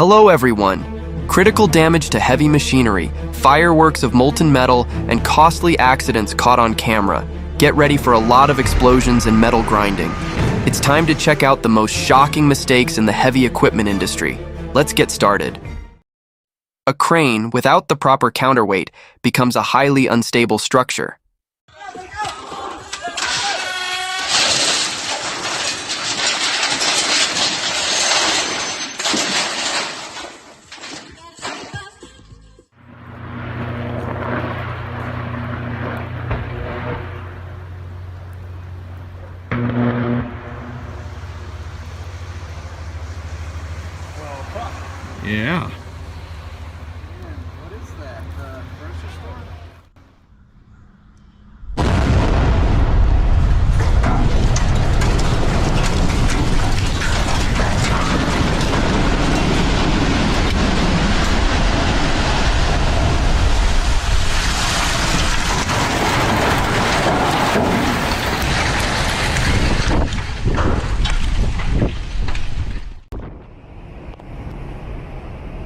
Hello everyone! Critical damage to heavy machinery, fireworks of molten metal, and costly accidents caught on camera. Get ready for a lot of explosions and metal grinding. It's time to check out the most shocking mistakes in the heavy equipment industry. Let's get started. A crane without the proper counterweight becomes a highly unstable structure. Yeah. What is that? Grocery store?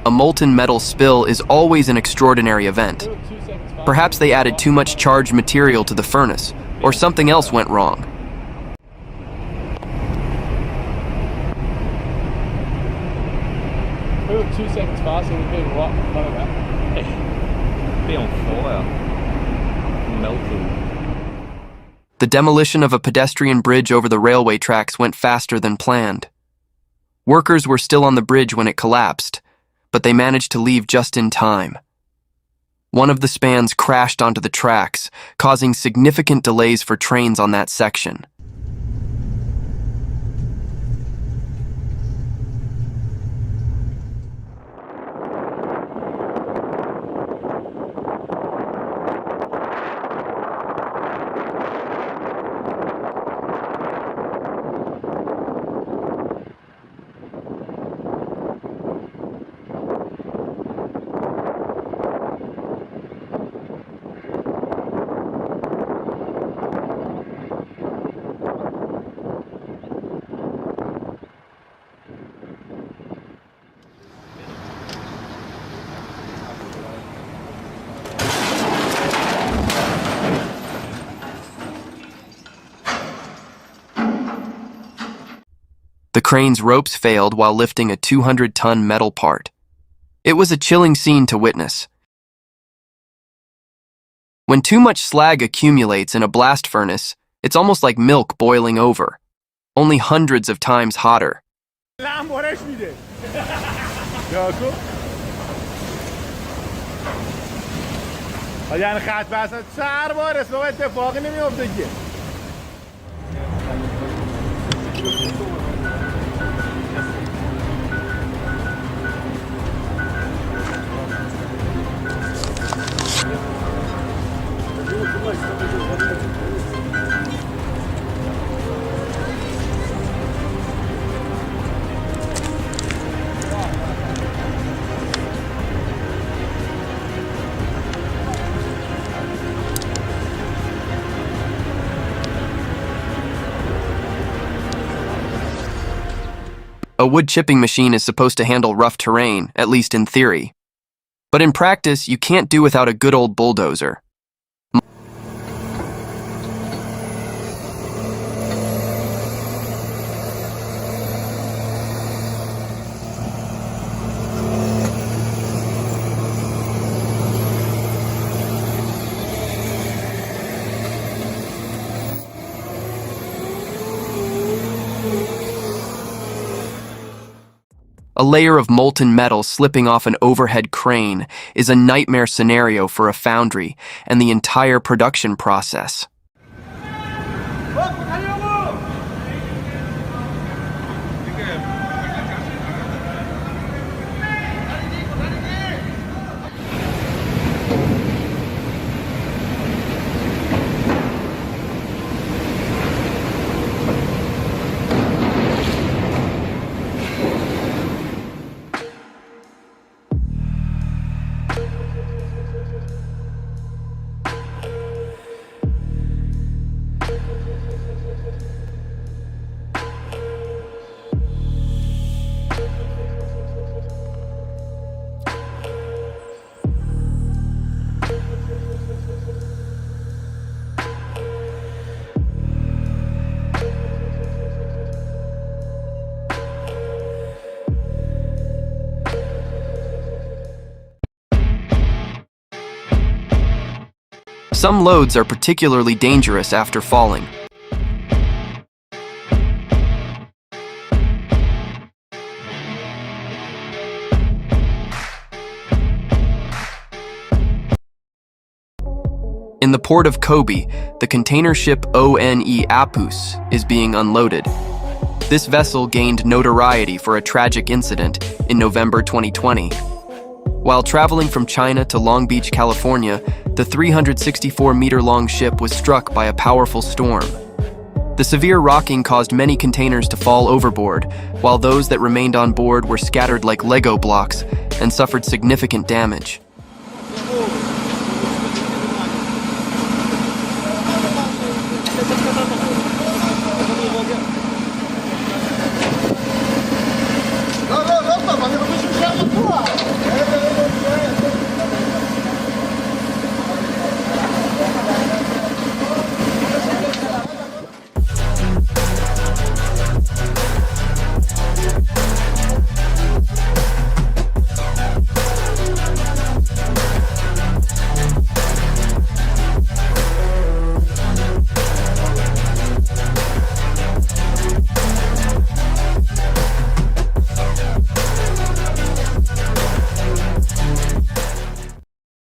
A molten metal spill is always an extraordinary event. Perhaps they added too much charged material to the furnace, or something else went wrong. 2 seconds faster than being right in front of that. Be on fire. Melting. The demolition of a pedestrian bridge over the railway tracks went faster than planned. Workers were still on the bridge when it collapsed, but they managed to leave just in time. One of the spans crashed onto the tracks, causing significant delays for trains on that section. The crane's ropes failed while lifting a 200-ton metal part. It was a chilling scene to witness. When too much slag accumulates in a blast furnace, it's almost like milk boiling over, only hundreds of times hotter. یعنی خط وسط سر بار اسم اتفاقی نمیافته که A wood chipping machine is supposed to handle rough terrain, at least in theory. But in practice, you can't do without a good old bulldozer. A layer of molten metal slipping off an overhead crane is a nightmare scenario for a foundry and the entire production process. Some loads are particularly dangerous after falling. In the port of Kobe, the container ship ONE Apus is being unloaded. This vessel gained notoriety for a tragic incident in November 2020. While traveling from China to Long Beach, California, the 364-meter-long ship was struck by a powerful storm. The severe rocking caused many containers to fall overboard, while those that remained on board were scattered like Lego blocks and suffered significant damage.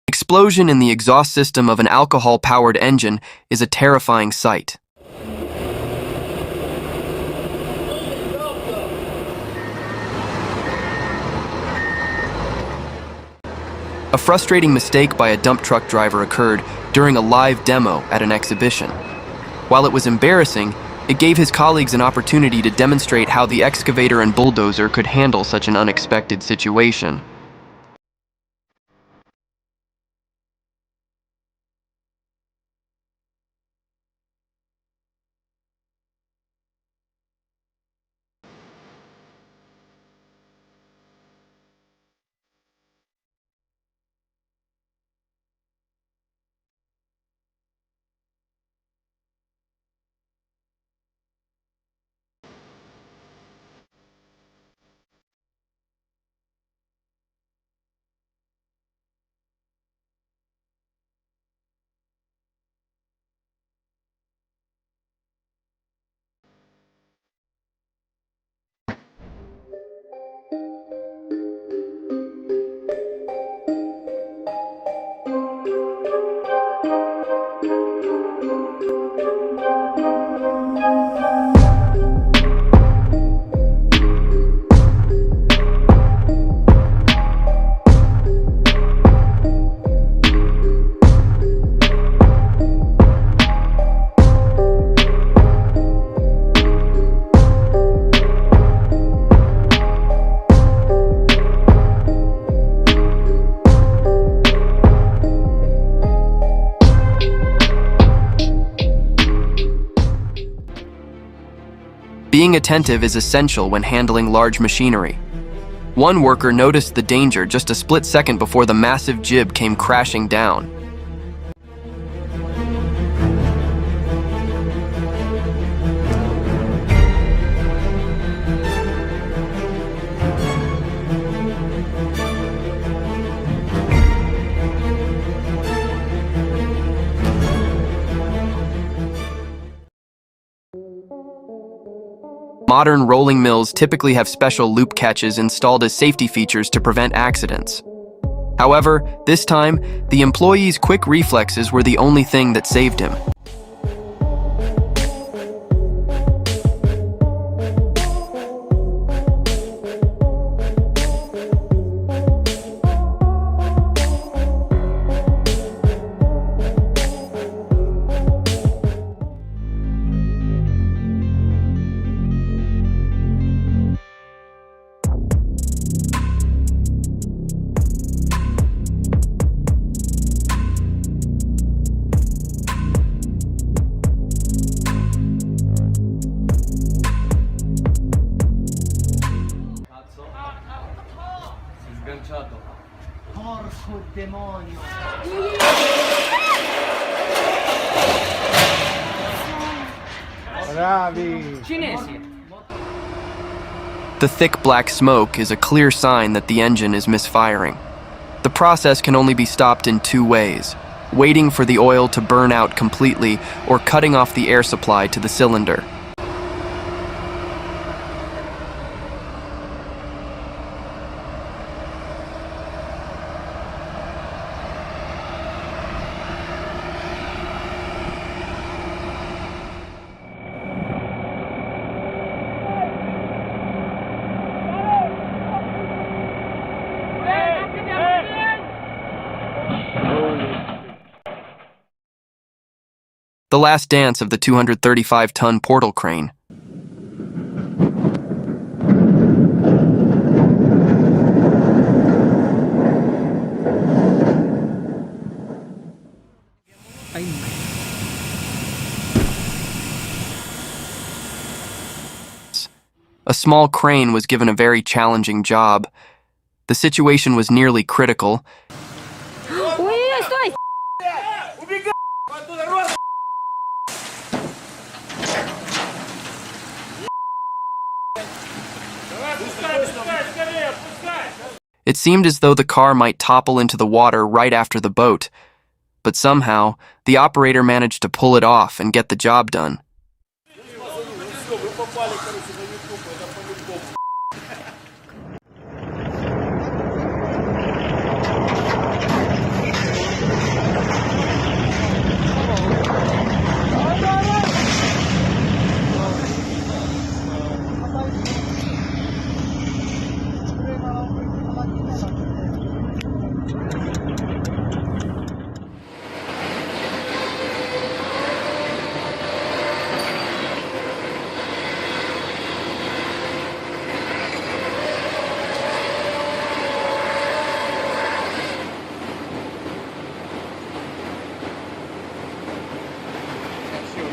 Explosion in the exhaust system of an alcohol-powered engine is a terrifying sight. A frustrating mistake by a dump truck driver occurred during a live demo at an exhibition. While it was embarrassing, it gave his colleagues an opportunity to demonstrate how the excavator and bulldozer could handle such an unexpected situation. Being attentive is essential when handling large machinery. One worker noticed the danger just a split second before the massive jib came crashing down. Modern rolling mills typically have special loop catches installed as safety features to prevent accidents. However, this time, the employee's quick reflexes were the only thing that saved him. Porco demonio! Bravi! Cinesi! The thick black smoke is a clear sign that the engine is misfiring. The process can only be stopped in two ways: waiting for the oil to burn out completely or cutting off the air supply to the cylinder. The last dance of the 235-ton portal crane. A small crane was given a very challenging job. The situation was nearly critical. It seemed as though the car might topple into the water right after the boat, but somehow the operator managed to pull it off and get the job done.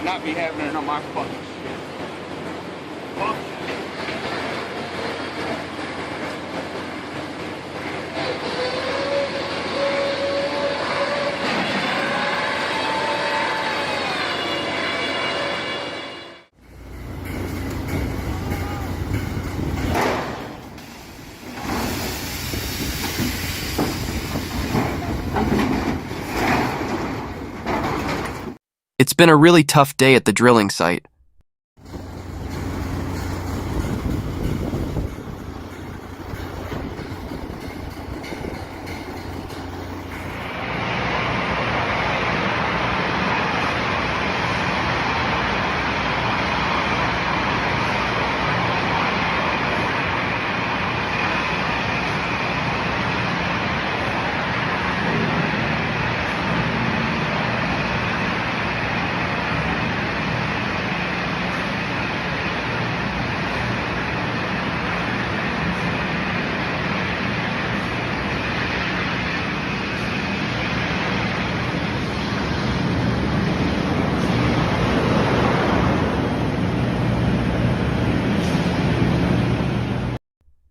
Not be having it on my fucking shit. Fuck. It's been a really tough day at the drilling site.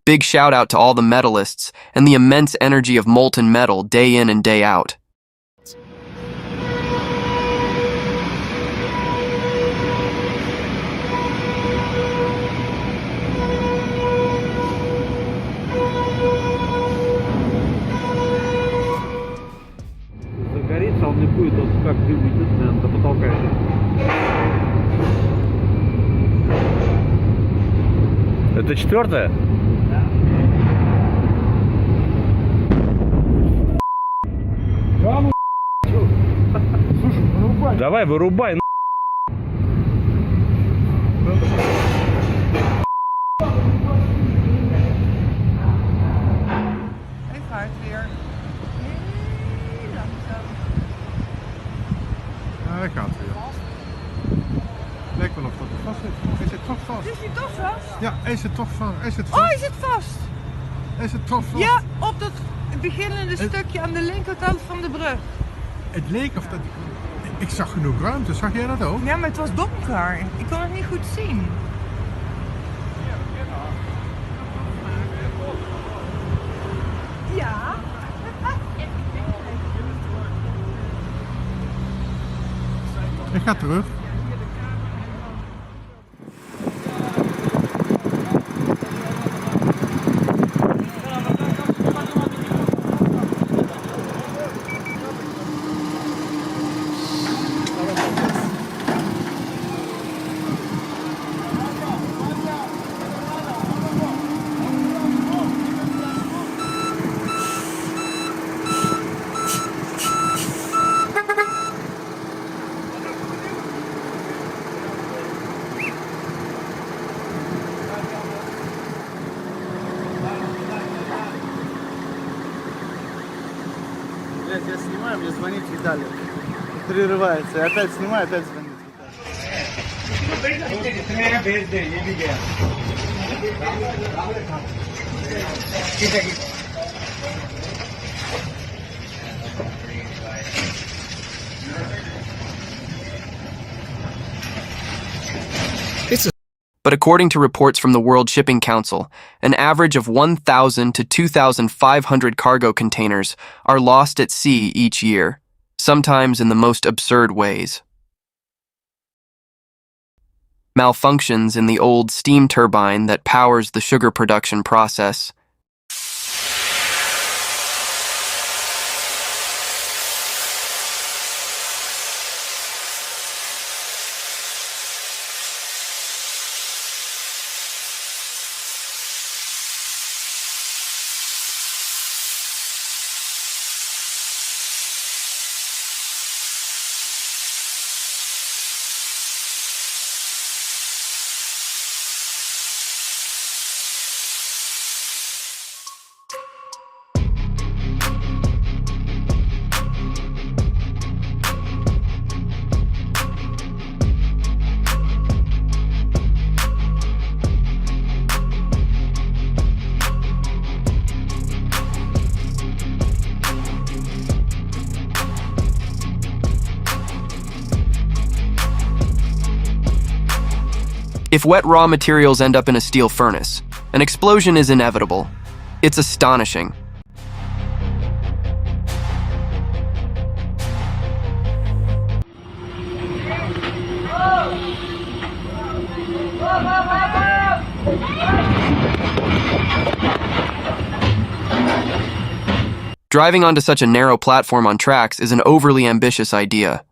Big shout out to all the metalists and the immense energy of molten metal day in and day out. Загорится он не будет, вот как дым идет, наверное, до потолка. Это четвертая? Давай, вырубай. Even hard weer. Heel langzaam. Ja, hij gaat weer. Lijkt wel of dat er vast zit. Is het toch vast? Is hij toch vast? Ja, is het toch vast? Is het vast? Oh, is het vast? Is het toch vast? Ja, op dat beginnende stukje aan de linkerkant van de brug. Het leek of dat... Ik zag genoeg ruimte, zag jij dat ook? Ja, maar het was donker. Ik kon het niet goed zien. Ja. Ik ga terug. блядь, я снимаю, мне звонит Виталий. Прерывается. Я опять снимаю, опять звонит But according to reports from the World Shipping Council, an average of 1,000 to 2,500 cargo containers are lost at sea each year, sometimes in the most absurd ways. Malfunctions in the old steam turbine that powers the sugar production process. If wet raw materials end up in a steel furnace, an explosion is inevitable. It's astonishing. Driving onto such a narrow platform on tracks is an overly ambitious idea.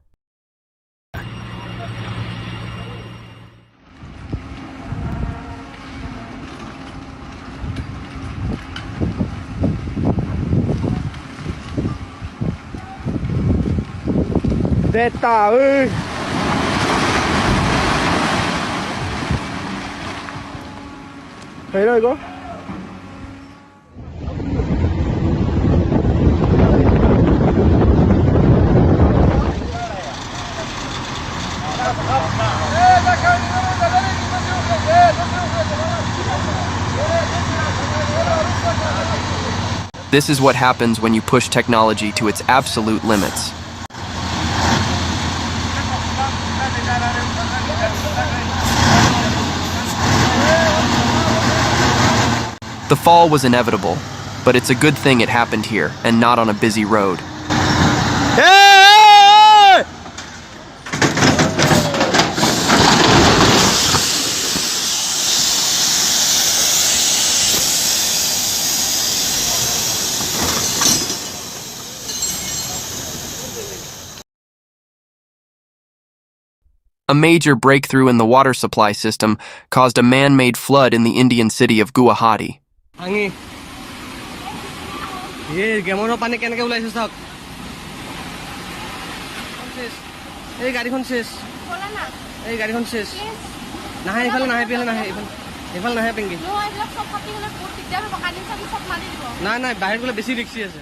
Teta ơi. Thấy rồi cô. This is what happens when you push technology to its absolute limits. The fall was inevitable, but it's a good thing it happened here and not on a busy road. Hey! A major breakthrough in the water supply system caused a man-made flood in the Indian city of Guwahati. Angi. Ye, gamono pani kenake ulaise sak. Ei gari khon ses. Bola na. Ei gari khon ses. Nahi phal nahi pele nahi phal. Ephal nahi pengi. No, এইবিলাক সব কাটি হলে বহুত দিগদাৰ হ'ব, কাটি চাটি সব মাৰি দিব। না না বাহিৰ গলে বেছি ৰিক্সি আছে।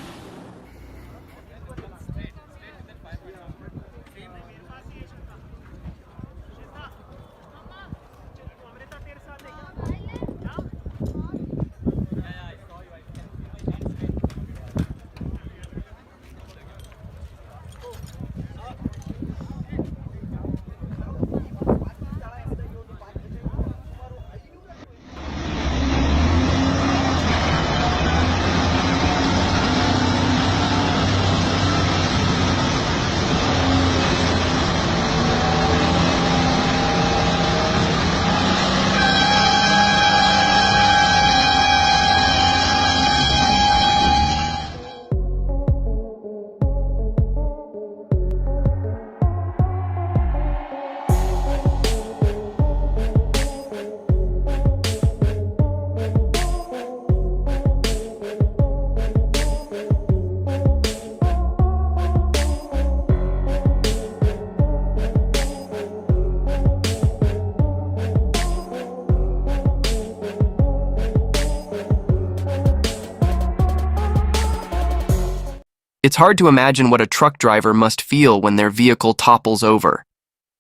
It's hard to imagine what a truck driver must feel when their vehicle topples over.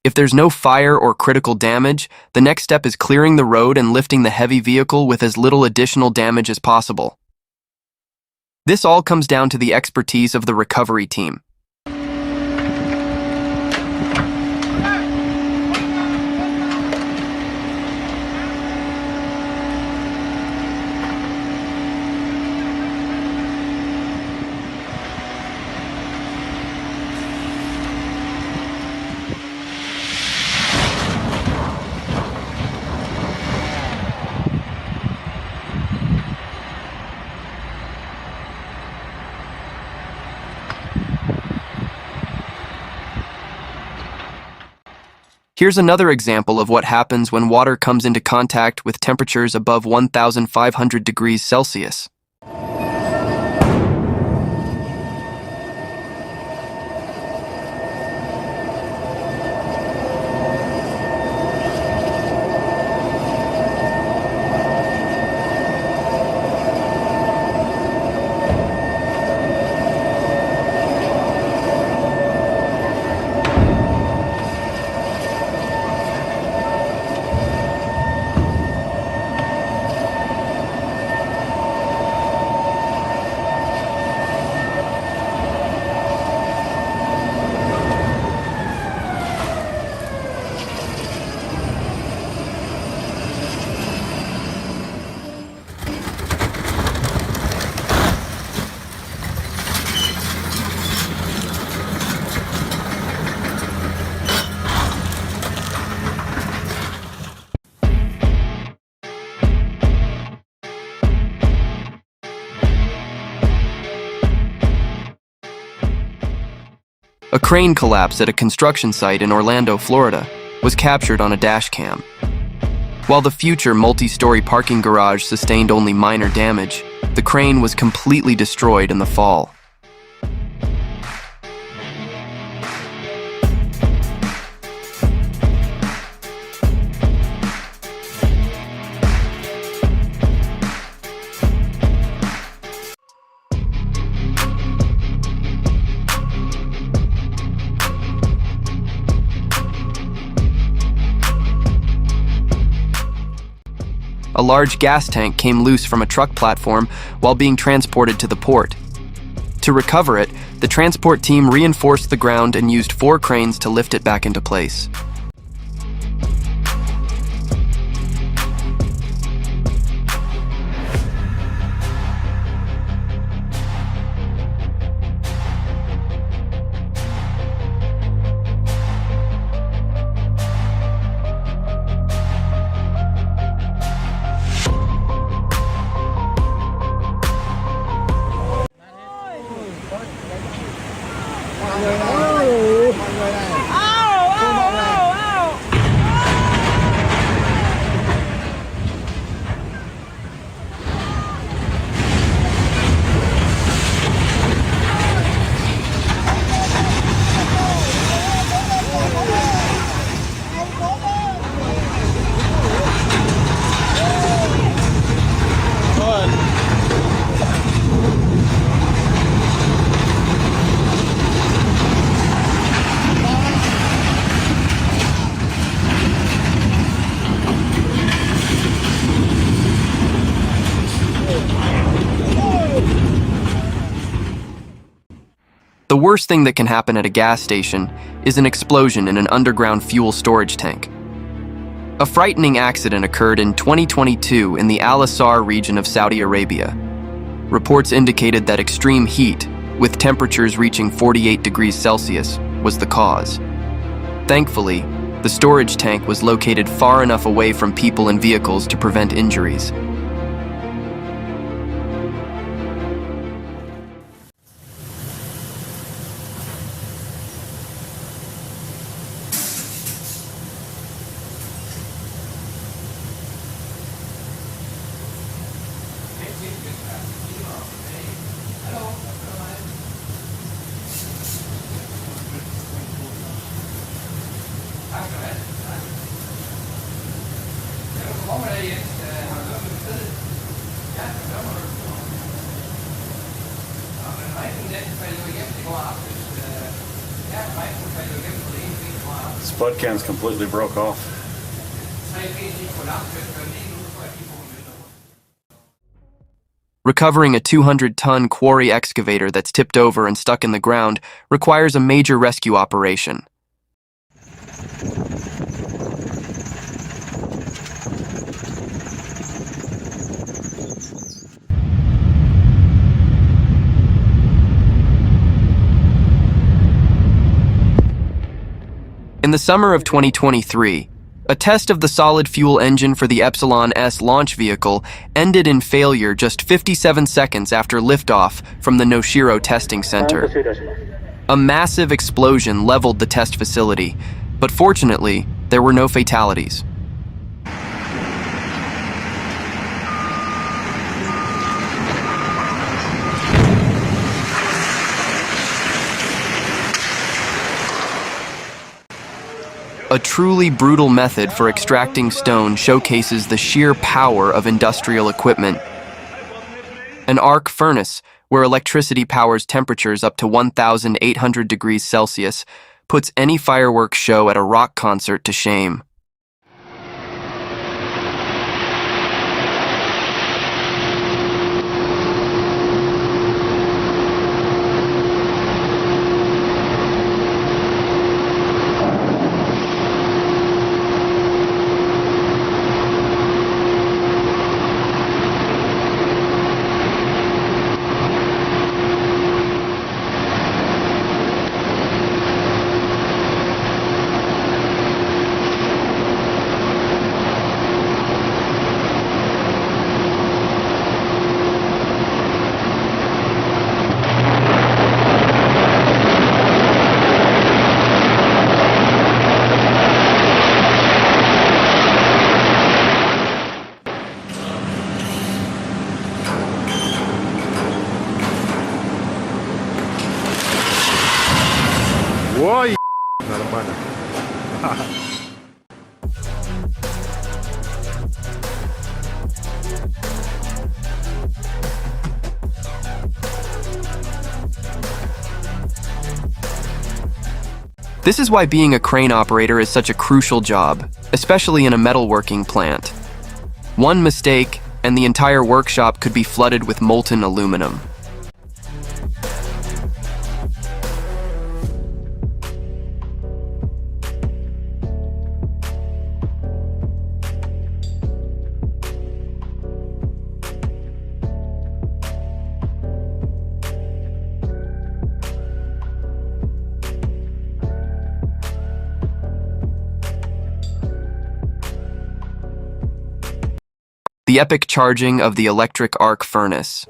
If there's no fire or critical damage, the next step is clearing the road and lifting the heavy vehicle with as little additional damage as possible. This all comes down to the expertise of the recovery team. Here's another example of what happens when water comes into contact with temperatures above 1,500 degrees Celsius. A crane collapse at a construction site in Orlando, Florida, was captured on a dash cam. While the future multi-story parking garage sustained only minor damage, the crane was completely destroyed in the fall. A large gas tank came loose from a truck platform while being transported to the port. To recover it, the transport team reinforced the ground and used 4 cranes to lift it back into place. The worst thing that can happen at a gas station is an explosion in an underground fuel storage tank. A frightening accident occurred in 2022 in the Al Asar region of Saudi Arabia. Reports indicated that extreme heat, with temperatures reaching 48 degrees Celsius, was the cause. Thankfully, the storage tank was located far enough away from people and vehicles to prevent injuries. Ja, Spud cans completely broke off. Recovering a 200-ton quarry excavator that's tipped over and stuck in the ground requires a major rescue operation. In the summer of 2023, a test of the solid fuel engine for the Epsilon S launch vehicle ended in failure just 57 seconds after liftoff from the Noshiro testing center. A massive explosion leveled the test facility, but fortunately, there were no fatalities. A truly brutal method for extracting stone showcases the sheer power of industrial equipment. An arc furnace, where electricity powers temperatures up to 1,800 degrees Celsius, puts any fireworks show at a rock concert to shame. Ой, нормально. This is why being a crane operator is such a crucial job, especially in a metalworking plant. One mistake, and the entire workshop could be flooded with molten aluminum. The epic charging of the electric arc furnace.